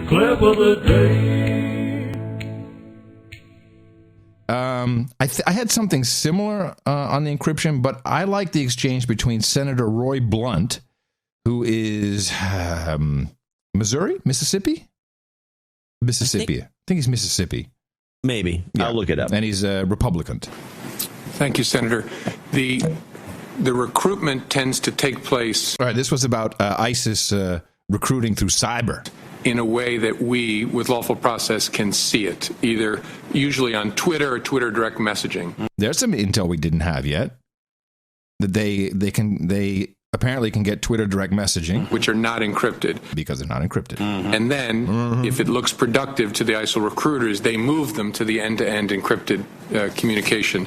Clip of the day. I had something similar on the encryption, but I like the exchange between Senator Roy Blunt, who is Mississippi. I think he's Mississippi. Maybe. Yeah. I'll look it up. And he's a Republican. Thank you, Senator. The recruitment tends to take place. All right, this was about ISIS recruiting through cyber. In a way that we, with lawful process, can see it, either usually on Twitter or Twitter direct messaging. There's some intel we didn't have yet. That they apparently can get Twitter direct messaging, which are not encrypted because they're not encrypted. Mm-hmm. And then, if it looks productive to the ISIL recruiters, they move them to the end-to-end encrypted communication.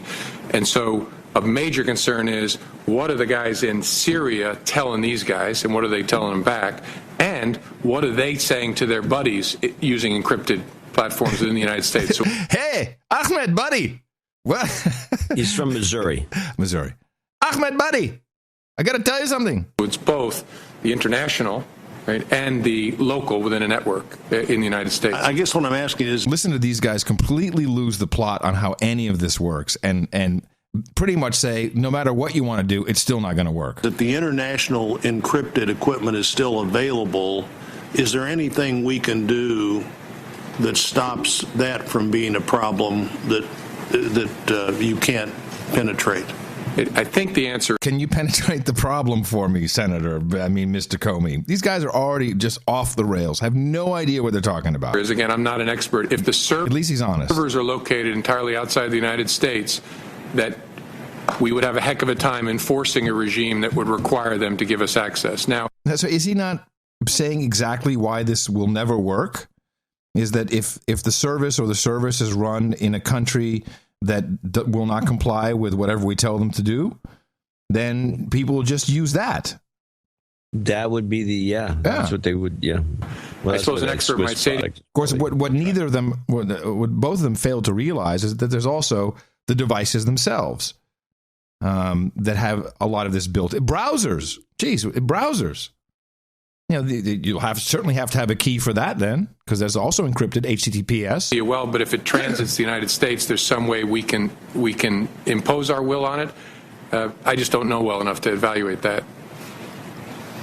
And so, a major concern is, what are the guys in Syria telling these guys, and what are they telling them back? And what are they saying to their buddies using encrypted platforms within the United States? So, hey, Ahmed, buddy. What? He's from Missouri. Ahmed, buddy. I got to tell you something. It's both the international, right, and the local within a network in the United States. I guess what I'm asking is, listen to these guys completely lose the plot on how any of this works, and pretty much say, no matter what you want to do, it's still not going to work. That the international encrypted equipment is still available. Is there anything we can do that stops that from being a problem that you can't penetrate? I think the answer... Can you penetrate the problem for me, Senator? I mean, Mr. Comey. These guys are already just off the rails. Have no idea what they're talking about. Again, I'm not an expert. If the at least he's honest. Servers are located entirely outside the United States, that we would have a heck of a time enforcing a regime that would require them to give us access. Now, so is he not saying exactly why this will never work? Is that if the service or the service is run in a country that will not comply with whatever we tell them to do, then people will just use that. That would be that's what they would, Well, I suppose an expert might say... Of course, what neither of them, what both of them failed to realize is that there's also the devices themselves that have a lot of this built in. Browsers. Browsers. You know, you'll certainly have to have a key for that then, because there's also encrypted HTTPS. Yeah, well, but if it transits the United States, there's some way we can impose our will on it. I just don't know well enough to evaluate that.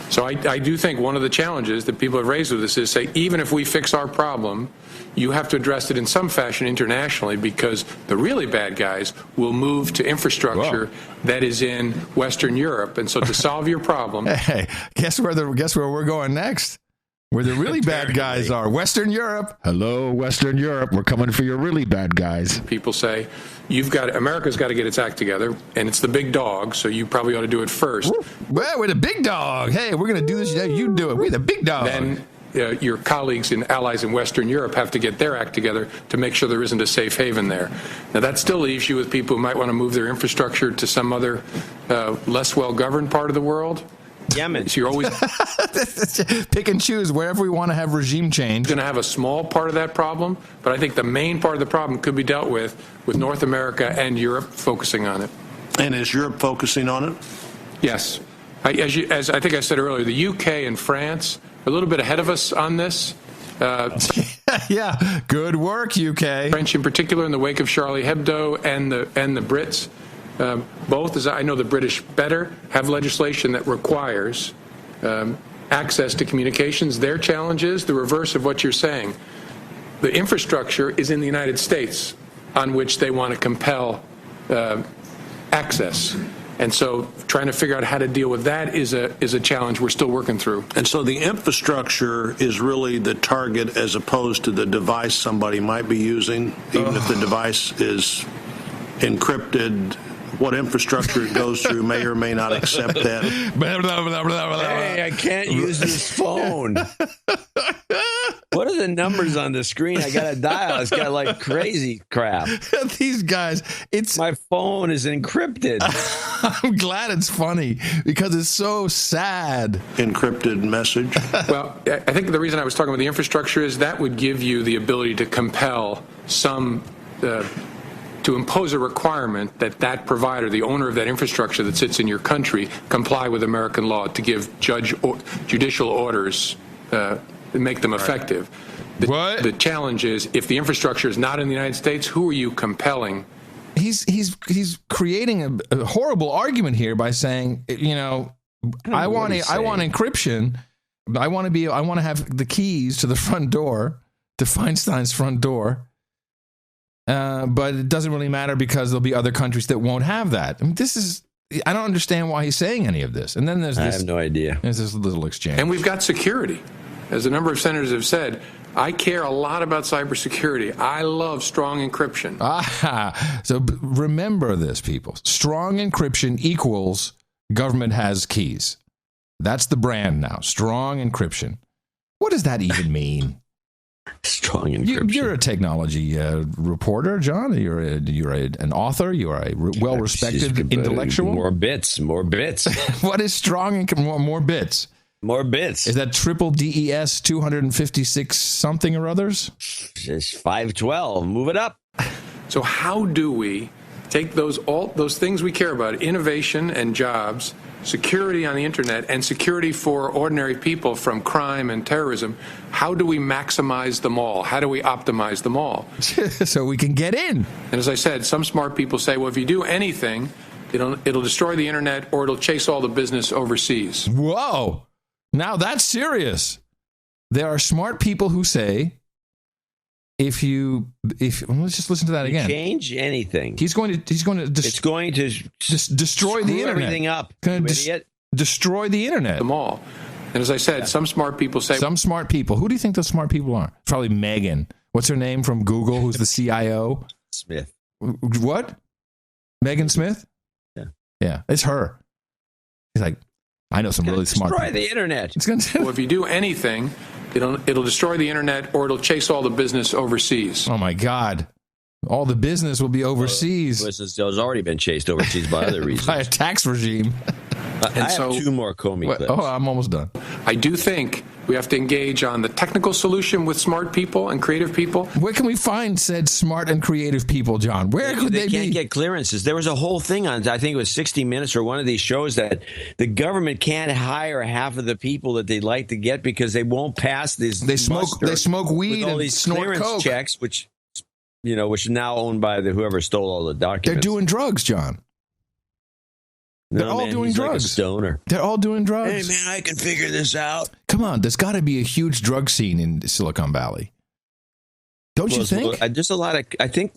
So I do think one of the challenges that people have raised with this is, say, even if we fix our problem, you have to address it in some fashion internationally, because the really bad guys will move to infrastructure that is in Western Europe. And so to solve your problem... Hey, guess where we're going next? Where the really bad guys are. Western Europe. Hello, Western Europe. We're coming for your really bad guys. People say, America's got to get its act together, and it's the big dog, so you probably ought to do it first. Well, we're the big dog. Hey, we're going to do this. You do it. We're the big dog. Then your colleagues and allies in Western Europe have to get their act together to make sure there isn't a safe haven there. Now, that still leaves you with people who might want to move their infrastructure to some other less well-governed part of the world. Yemen. So you're always pick and choose wherever we want to have regime change. Going to have a small part of that problem, but I think the main part of the problem could be dealt with North America and Europe focusing on it. And is Europe focusing on it? Yes. As I think I said earlier, the UK and France are a little bit ahead of us on this. Yeah, good work, UK. French in particular, in the wake of Charlie Hebdo and the Brits. Both, as I know the British better, have legislation that requires access to communications. Their challenge is the reverse of what you're saying. The infrastructure is in the United States on which they want to compel access. And so trying to figure out how to deal with that is a challenge we're still working through. And so the infrastructure is really the target as opposed to the device somebody might be using, even if the device is encrypted. What infrastructure it goes through may or may not accept that. Hey, I can't use this phone. What are the numbers on the screen? I got to dial. It's got like crazy crap. These guys, my phone is encrypted. I'm glad it's funny because it's so sad. Encrypted message. Well, I think the reason I was talking about the infrastructure is that would give you the ability to compel some to impose a requirement that that provider, the owner of that infrastructure that sits in your country, comply with American law to give judicial orders and make them effective. The challenge is, if the infrastructure is not in the United States, who are you compelling? He's creating a horrible argument here by saying, I want encryption. I want to have the keys to the front door, to Feinstein's front door. But it doesn't really matter because there'll be other countries that won't have that. I mean, I don't understand why he's saying any of this. And then I have no idea. There's this little exchange. And we've got security. As a number of senators have said, I care a lot about cybersecurity. I love strong encryption. So remember this, people. Strong encryption equals government has keys. That's the brand now. Strong encryption. What does that even mean? Strong encryption. You're a technology reporter, John. You're an author. You're a well-respected intellectual. More bits. What is strong encryption? More bits. More bits. Is that triple DES 256 something or others? Just 512. Move it up. So how do we take all those things we care about, innovation and jobs, security on the internet, and security for ordinary people from crime and terrorism, how do we maximize them all? How do we optimize them all? So we can get in. And as I said, some smart people say, well, if you do anything, it'll destroy the internet or it'll chase all the business overseas. Whoa. Now that's serious. There are smart people who say, if let's just listen to that again. Change anything. It's going to destroy the internet. Everything up. Destroy the internet. Them all. And as I said, some smart people say. Some smart people. Who do you think those smart people are? Probably Megan. What's her name from Google? Who's the CIO? Smith. What? Megan Smith? Yeah. It's her. He's like, I know some really smart people. Destroy the internet. Well, if you do anything, it'll destroy the internet or it'll chase all the business overseas. Oh, my God. All the business will be overseas. Business has already been chased overseas by other reasons. By a tax regime. I have two more Comey clips. Oh, I'm almost done. I do think we have to engage on the technical solution with smart people and creative people. Where can we find said smart and creative people, John? Where could they be? They can't get clearances. There was a whole thing on, I think it was 60 Minutes or one of these shows, that the government can't hire half of the people that they'd like to get because they won't pass these. They smoke weed all and these snort clearance coke. checks, which is now owned by whoever stole all the documents. They're doing drugs, John. They're all doing drugs. Like a stoner. They're all doing drugs. Hey, man, I can figure this out. Come on, there's got to be a huge drug scene in Silicon Valley. Don't you think? There's a lot of.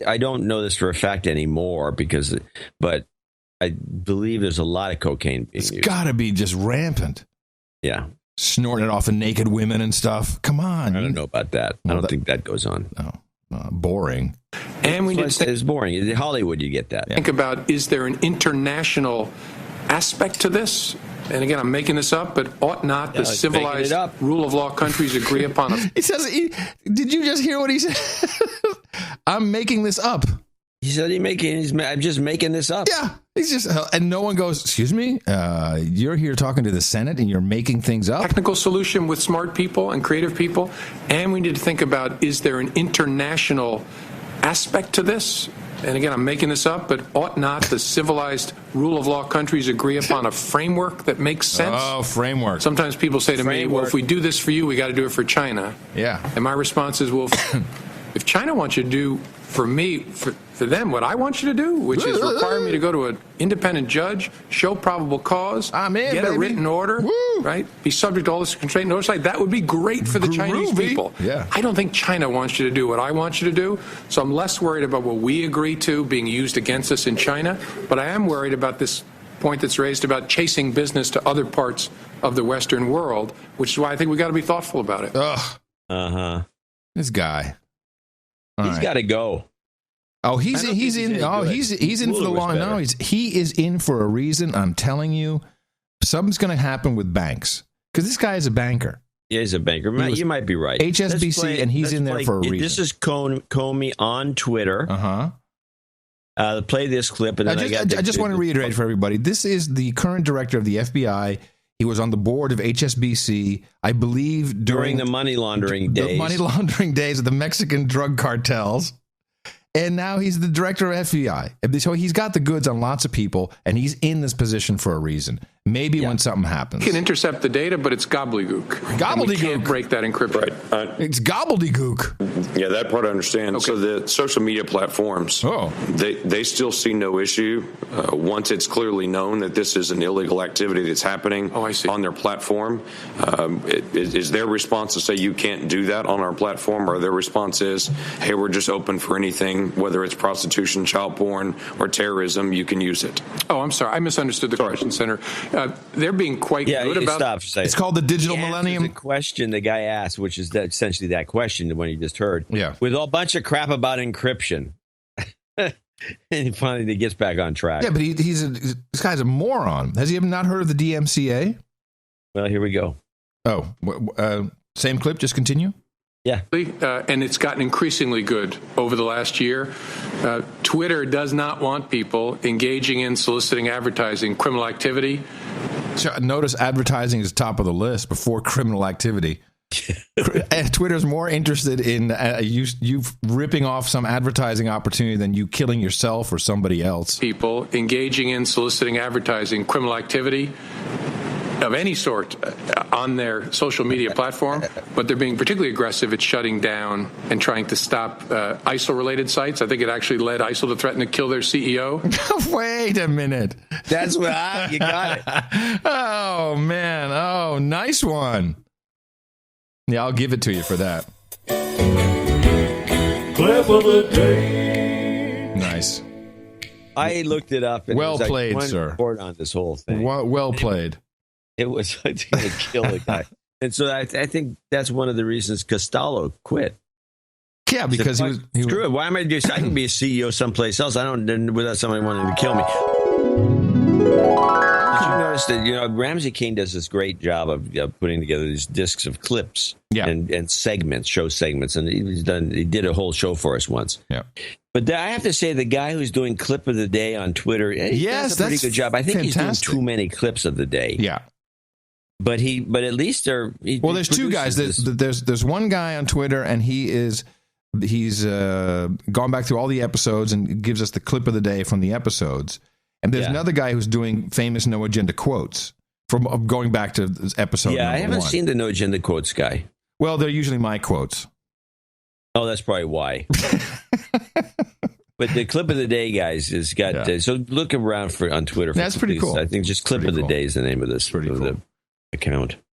I don't know this for a fact anymore but I believe there's a lot of cocaine being used. It's got to be just rampant. Yeah, snorting it off of naked women and stuff. Come on. I don't know about that. I don't think that goes on. Boring. And we just it's boring. In Hollywood, you get that. Think about, is there an international aspect to this? And again, I'm making this up, but ought not the civilized rule of law countries agree upon it? He says, did you just hear what he said? I'm making this up. He said I'm just making this up. Yeah. And no one goes, excuse me, you're here talking to the Senate and you're making things up? Technical solution with smart people and creative people. And we need to think about, is there an international aspect to this? And again, I'm making this up, but ought not the civilized rule of law countries agree upon a framework that makes sense? Oh, framework. Sometimes people say to me, well, if we do this for you, we got to do it for China. Yeah. And my response is, well, if China wants you to do for me, for them, what I want you to do, which is require me to go to an independent judge, show probable cause, get a written order, right? Be subject to all this constraint and oversight. That would be great for the Chinese people. Yeah. I don't think China wants you to do what I want you to do, so I'm less worried about what we agree to being used against us in China, but I am worried about this point that's raised about chasing business to other parts of the Western world, which is why I think we got to be thoughtful about it. Ugh. This guy. He's got to go. Oh, he's in for the long. No, he is in for a reason. I'm telling you, something's going to happen with banks because this guy is a banker. Yeah, he's a banker. You might be right. HSBC, and he's in there for a reason. This is Comey on Twitter. Play this clip, and then I just want to reiterate for everybody: this is the current director of the FBI. He was on the board of HSBC, I believe, during the money laundering days. The money laundering days of the Mexican drug cartels. and now he's the director of FBI. So he's got the goods on lots of people, and he's in this position for a reason. Maybe when something happens. You can intercept the data, but it's gobbledygook. Gobbledygook. And we can't break that encryption. Right. It's gobbledygook. Yeah, that part I understand. Okay. So the social media platforms, they still see no issue once it's clearly known that this is an illegal activity that's happening on their platform. Is their response to say you can't do that on our platform, or their response is, hey, we're just open for anything, whether it's prostitution, child porn, or terrorism, you can use it? Oh, I'm sorry. I misunderstood the question, Senator. They're being quite good about stop for a second. It's called the digital millennium. The question the guy asked, which is essentially that question, the one you just heard, with a bunch of crap about encryption. And finally he gets back on track. Yeah, but this guy's a moron. Has he not heard of the DMCA? Well, here we go. Oh, same clip, just continue? Yeah. And it's gotten increasingly good over the last year. Twitter does not want people engaging in soliciting advertising, criminal activity. So notice advertising is top of the list before criminal activity. Twitter's more interested in you ripping off some advertising opportunity than you killing yourself or somebody else. People engaging in soliciting advertising, criminal activity of any sort on their social media platform, but they're being particularly aggressive at shutting down and trying to stop ISIL-related sites. I think it actually led ISIL to threaten to kill their CEO. Wait a minute. That's what you got it. Oh, man. Oh, nice one. Yeah, I'll give it to you for that. Clip of the day. Nice. I looked it up. And well it was played, one sir. report on this whole thing. Well played. It was going to kill the guy. And so I think that's one of the reasons Costello quit. Yeah, because he was screw it. Why am I doing? I can be a CEO someplace else. I don't without somebody wanting to kill me. Did you notice that Ramsey King does this great job of putting together these discs of clips and segments, show segments, and he did a whole show for us once. Yeah. But I have to say, the guy who's doing Clip of the Day on Twitter, he does a pretty good job. I think he's doing too many clips of the day. Yeah. But at least there's two guys. There's one guy on Twitter, and he's gone back through all the episodes and gives us the clip of the day from the episodes. And there's another guy who's doing famous No Agenda quotes from going back to episode. Yeah, I haven't seen the No Agenda quotes guy. Well, they're usually my quotes. Oh, that's probably why. But the Clip of the Day, guys, has got so look around on Twitter. That's pretty cool. I think just Clip of the Day is the name of this. Pretty cool. The account.